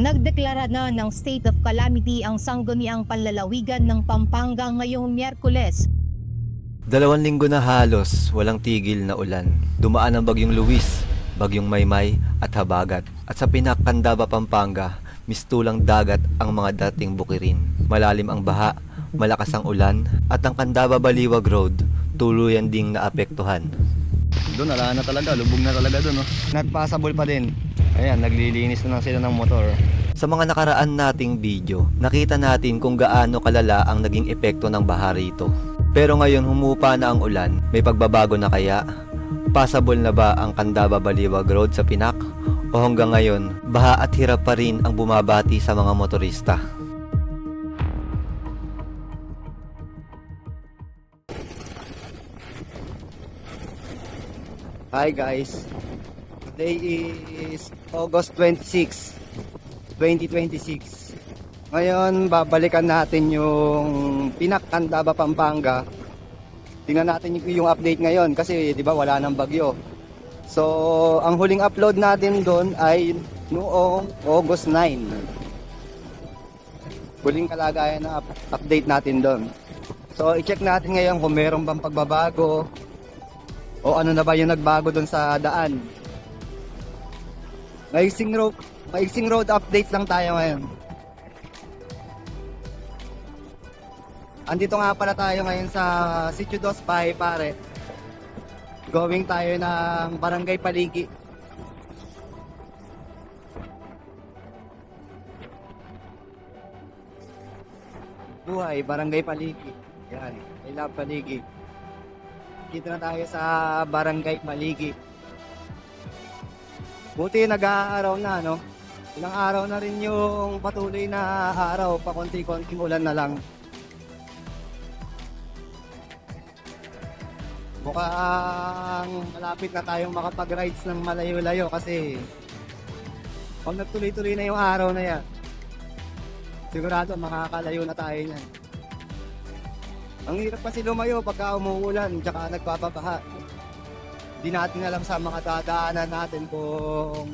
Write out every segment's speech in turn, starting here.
Nagdeklara na ng state of calamity ang sangguniang panlalawigan ng Pampanga ngayong Miyerkules. 2 linggo na halos walang tigil na ulan. Dumaan ang bagyong Luis, bagyong Maymay at Habagat. At sa Pinakcandaba, Pampanga, mistulang dagat ang mga dating bukirin. Malalim ang baha, malakas ang ulan, at ang Candaba-Baliwag Road tuluyan ding naapektuhan. Doon, ala na talaga, lubog na talaga doon. Not passable pa din. Ayan, naglilinis na sila ng motor. Sa mga nakaraan nating video, nakita natin kung gaano kalala ang naging epekto ng baha rito. Pero ngayon humupa na ang ulan, may pagbabago na kaya? Passable na ba ang Candaba-Baliwag Road sa Pinak? O hanggang ngayon, baha at hirap pa rin ang bumabati sa mga motorista? Hi guys, today is August 26, 2026. Ngayon, babalikan natin yung Pinakcandaba, Pampanga. Tingnan natin yung update ngayon kasi 'di ba wala nang bagyo. So, ang huling upload natin doon ay noong August 9. Huling kalagayan na update natin doon. So, i-check natin ngayon kung meron bang pagbabago o ano na ba yung nagbago doon sa daan. Maiksing road update lang tayo ngayon. Andito nga pala tayo ngayon sa Sitio Dos Pai, pare. Going tayo ng Barangay Paligi. Buhay, Barangay Paligi. Yan, I love Paligi. Dito na tayo sa Barangay Paligi. Buti nag-aaraw na, no? Ilang araw na rin yung patuloy na araw, pakunti-kunting ulan na lang. Mukhang malapit na tayong makapag-rides ng malayo-layo kasi pag nagtuloy-tuloy na yung araw na yan, sigurado makakalayo na tayo niyan. Ang hirap kasi lumayo pagka umuulan tsaka nagpapabaha. Hindi natin alam sa mga dadaanan natin kung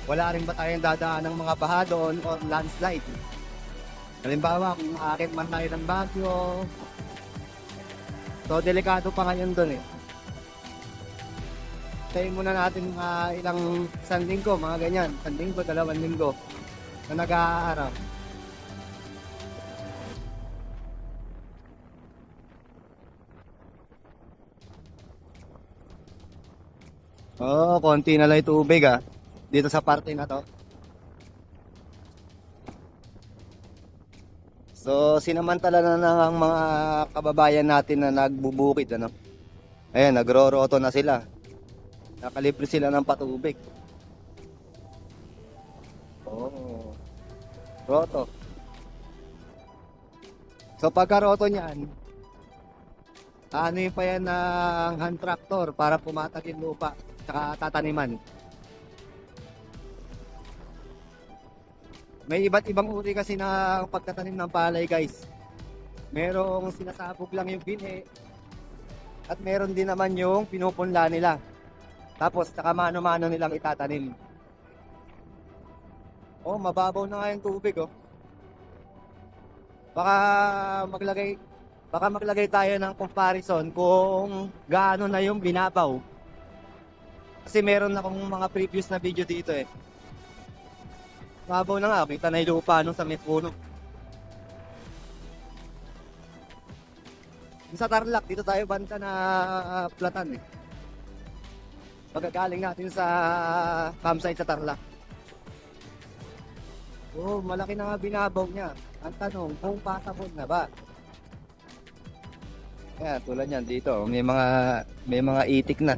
wala rin ba tayong dadaan ng mga baha doon o landslide. Halimbawa kung aakit man tayo ng bagyo, so, delikado pa ngayon doon eh. Tayo muna natin ilang isang linggo, mga ganyan. 1 linggo, 2 linggo na nag-aaraw. Oo, konti na lang yung tubig dito sa parte na to. So, sinamantala na ng mga kababayan natin na nagbubukid, ano. Ayan, nagro-roto na sila. Nakalibre sila ng patubig. Oh, roto. So, pagka-roto niyan, ano yung pa yan ng hand tractor para pumatag yung lupa, tsaka tataniman. May iba't ibang uri kasi na pagtatanim ng palay, guys. Merong sinasabog lang yung bine at meron din naman yung pinupunla nila. Tapos saka mano-mano nilang itatanim. Oh, mababaw na nga yung tubig, oh. Baka maglagay tayo ng comparison kung gaano na yung binabaw. Kasi meron akong mga previous na video dito eh. Mabaw na nga, kita na yung lupa nung sa may puno. Sa Tarlac, dito tayo banta na platan eh. Pagkagaling natin sa campsite sa Tarlac. Oh, malaki na nga binabaw niya. Ang tanong, kung passable na ba? Kaya tulad yan dito, may mga itik na.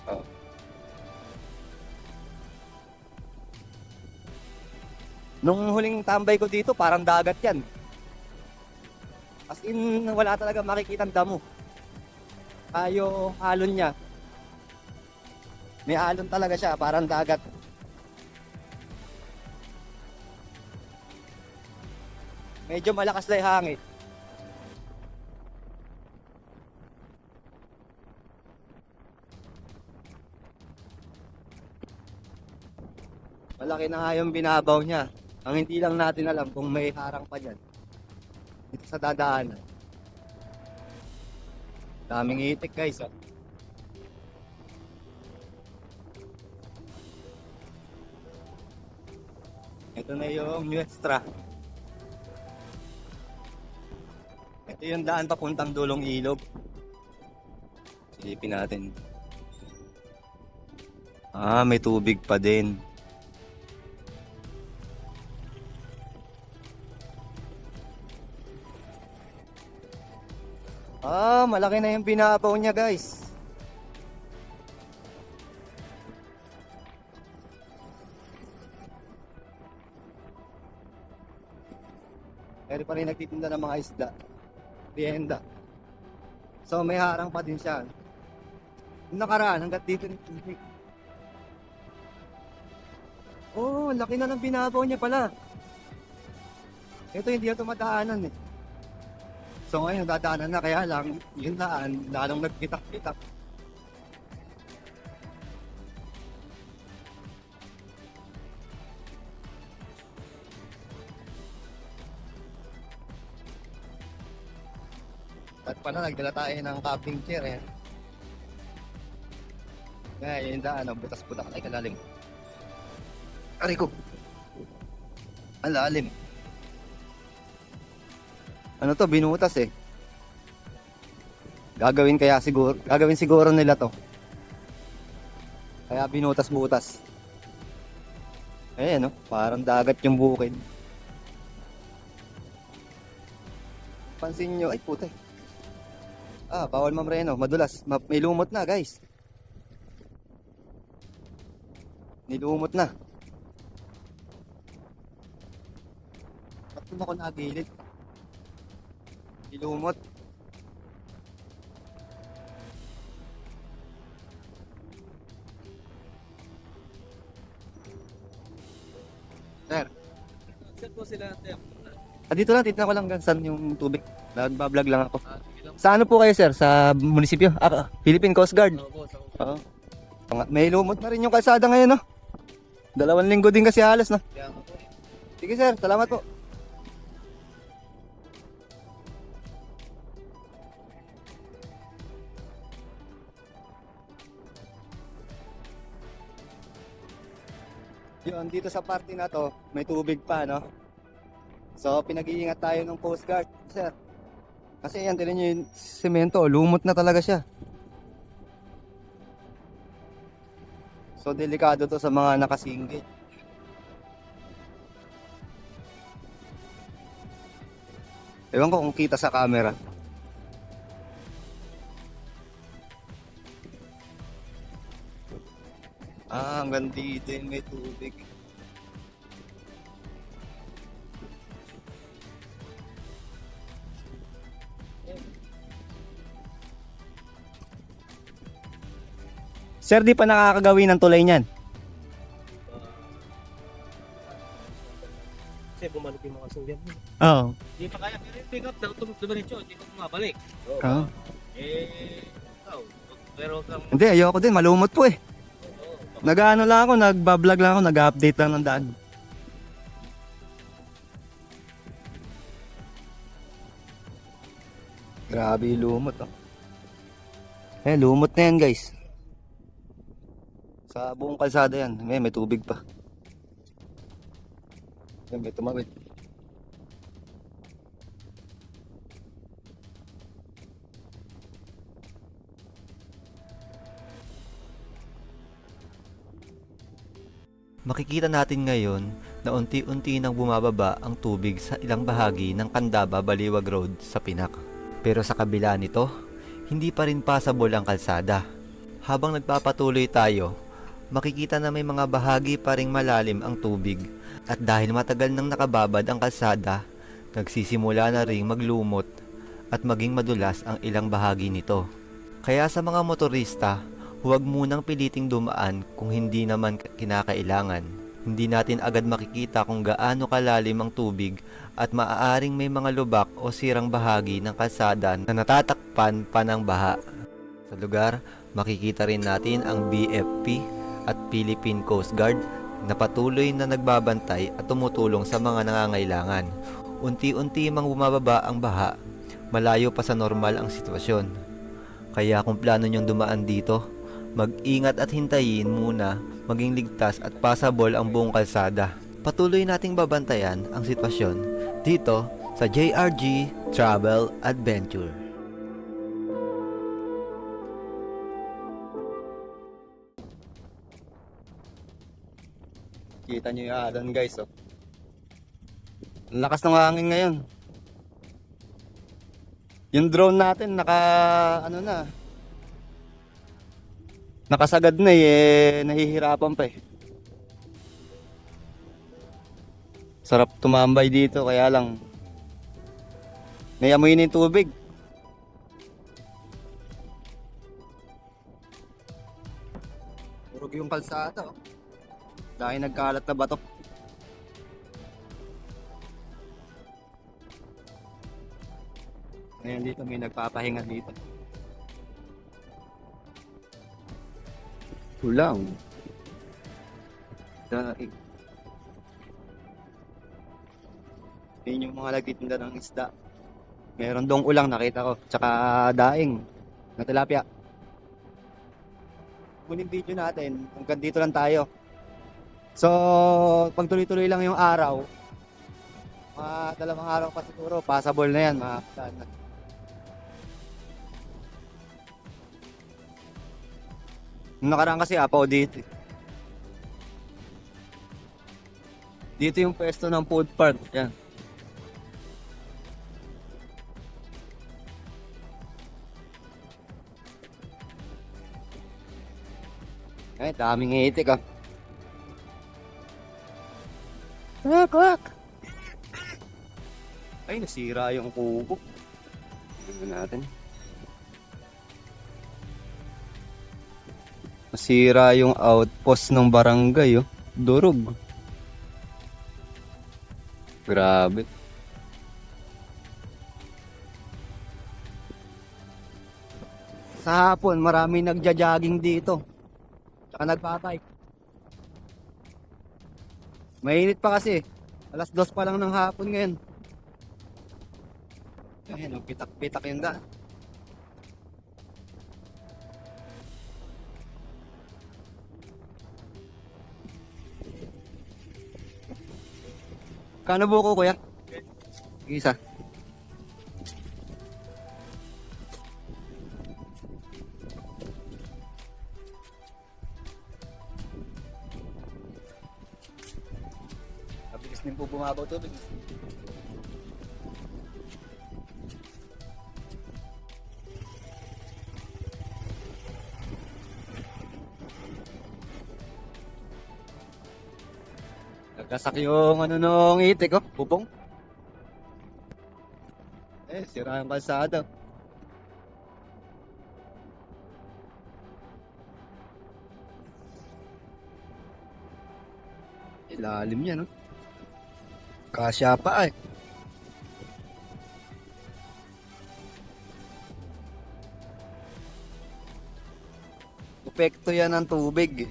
Oh. Nung huling tambay ko dito, parang dagat yan. As in, wala talaga makikitang damo. Alon niya. May alon talaga siya, parang dagat. Medyo malakas na yung hangin. malaki na nga yung binabaw niya. Ang hindi lang natin alam kung may harang pa dyan. Dito sa dadaanan. Daming itik guys. Oh. Ito na yung Nuestra. Ito yung daan papuntang Dulong Ilog. Silipin natin. May tubig pa din. Malaki na yung binabaw niya guys. Pero pa rin nagtitinda ng mga isda. Rienda. So may harang pa din siya. Yung nakaraan hanggat dito ng tubig. Laki na ng binabaw niya pala. Ito hindi na tumadaanan eh. So ngayon dadaanan na, kaya lang yung daan lalong nagkitak-kitak. At pala nagdala tayo ng camping chair eh. Kaya yung daan, butas-butak ay kalalim. Aray ko! Ang lalim. Ano to, binutas eh. Gagawin siguro nila to. Kaya binutas-butas. Ayan no, parang dagat yung bukid. Pansin nyo, ay puta. Bawal mamreno, madulas. May lumot na guys. Nilumot na. Ba't mo ako nagilid? Nilumot. Sir. Saan po sila natin? Dito lang, titignan ko lang saan yung tubig. Nagbablog lang ako. Sa ano po kayo sir? Sa munisipyo? Philippine Coast Guard? Oo. May lumot na rin yung kalsada ngayon, no? 2 linggo din kasi halos, no? Sige sir, salamat po. Yun, dito sa party na to, may tubig pa, no? So, pinag-iingat tayo ng Coast Guard, sir. Kasi yan, tinan nyo yung semento, lumot na talaga siya. So, delikado to sa mga nakasinggit. Ewan ko kung kita sa camera. Hanggang dito yung may tubig. Sir, di pa nakakagawin ng tulay niyan? Kasi bumalik yung mga sungyan. Oo. Hindi pa kaya, pero yung pick up daw, dumiretso, hindi pa bumabalik. Oo. Ikaw, pero kang... Hindi, ayoko din. Malumot po eh. Nag-ano lang ako, nagbablog lang ako, nag-update lang ng daan. Grabe yung lumot oh. Lumot na yan guys. Sa buong kalsada yan, may tubig pa. Yan, may tumawid. Makikita natin ngayon na unti-unti nang bumababa ang tubig sa ilang bahagi ng Candaba-Baliwag Road sa Pinak. Pero sa kabila nito, hindi pa rin passable ang kalsada. Habang nagpapatuloy tayo, makikita na may mga bahagi pa ring malalim ang tubig. At dahil matagal nang nakababad ang kalsada, nagsisimula na ring maglumot at maging madulas ang ilang bahagi nito. Kaya sa mga motorista, huwag munang piliting dumaan kung hindi naman kinakailangan. Hindi natin agad makikita kung gaano kalalim ang tubig at maaaring may mga lubak o sirang bahagi ng kalsada na natatakpan pa ng baha. Sa lugar, makikita rin natin ang BFP at Philippine Coast Guard na patuloy na nagbabantay at tumutulong sa mga nangangailangan. Unti-unti mang bumababa ang baha, malayo pa sa normal ang sitwasyon. Kaya kung plano nyong dumaan dito, mag-ingat at hintayin muna maging ligtas at passable ang buong kalsada. Patuloy nating babantayan ang sitwasyon dito sa JRG Travel Adventure. Kita nyo yung alon guys, oh. Ang lakas ng hangin ngayon. Yung drone natin nakasagad na nahihirapan pa eh. Sarap tumambay dito, kaya lang may amoy na yung tubig. Urog yung kalsada, oh. Dahil nagkalat na bato. Ngayon dito may nagpapahinga dito. Ulang. Daig. Yun yung mga nagtitinda ng isda. Meron dong ulang nakita ko. Tsaka daing na tilapia. Kunin video natin. Hanggang dito lang tayo. So, pag tuloy-tuloy lang yung araw, mga 2 araw pa siguro, passable na yan, mga kapatid na. Nung nakaraan kasi apaw dito. Dito yung pwesto ng food park. Yan. Ay, daming itik ah. Kwak! Ay, nasira yung kubo. Tingnan natin. Nasira yung outpost ng barangay, oh. Durog. Grabe. Sa hapon, marami nagja-jogging dito. Tsaka nagpa-bike. Mainit pa kasi. 2:00 pa lang ng hapon ngayon. Ayan, pitak-pitak yung daan. Kano buko, kuya? Isa. Mabilis din po bumabaw tubig. Nagkasak yung nung itik, oh, bubong. Sira yung kalsada. Ilalim niya, no? Kasya pa, eh. Epekto yan ng tubig.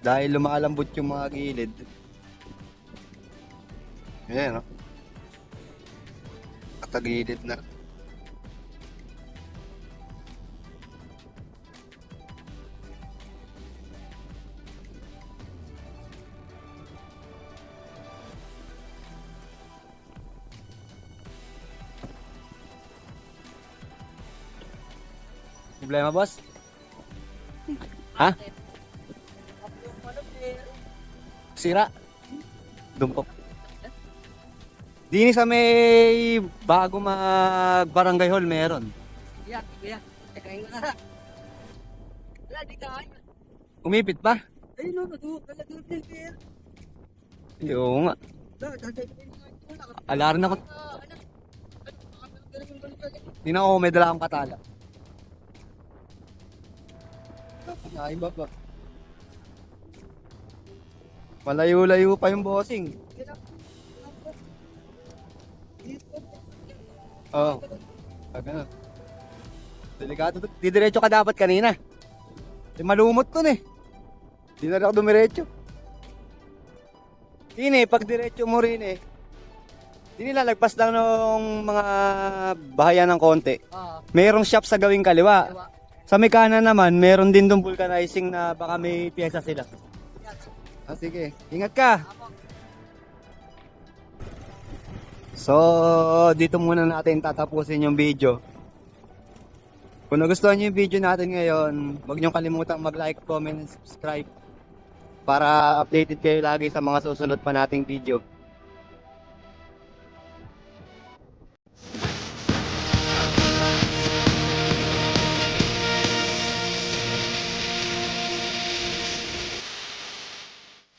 Dahil lumalambot yung mga gilid. Ayan, no? Katagilid na. Problema, boss? Ha? Sira. Dumpok. Dini sa may bago mag-barangay hall meron. Kuya, kain na. Wala, di kain. Umipit pa? Ayun no, nalaglag din kayo. Oo nga. Alar na ko. Tingnan ko, may dala akong katala. Naiba pa. Malayo-layo pa yung bossing. Oo. Ganun. Delikado to. Didiretso ka dapat kanina. Malumot to eh. Di na rin ako dumiretso. Yun pag diretso mo rin di nilalagpas lang ng mga bahayan ng konti. Oo. Mayroong shop sa gawing kaliwa. Diba? Sa may kanan naman, meron din dong vulcanizing na baka may pyesa sila. Yan. Sige, ingat ka. Apo. So, dito muna natin tatapusin yung video. Kung nagustuhan niyo yung video natin ngayon, huwag niyo kalimutang mag-like, comment, and subscribe para updated kayo lagi sa mga susunod pa nating video.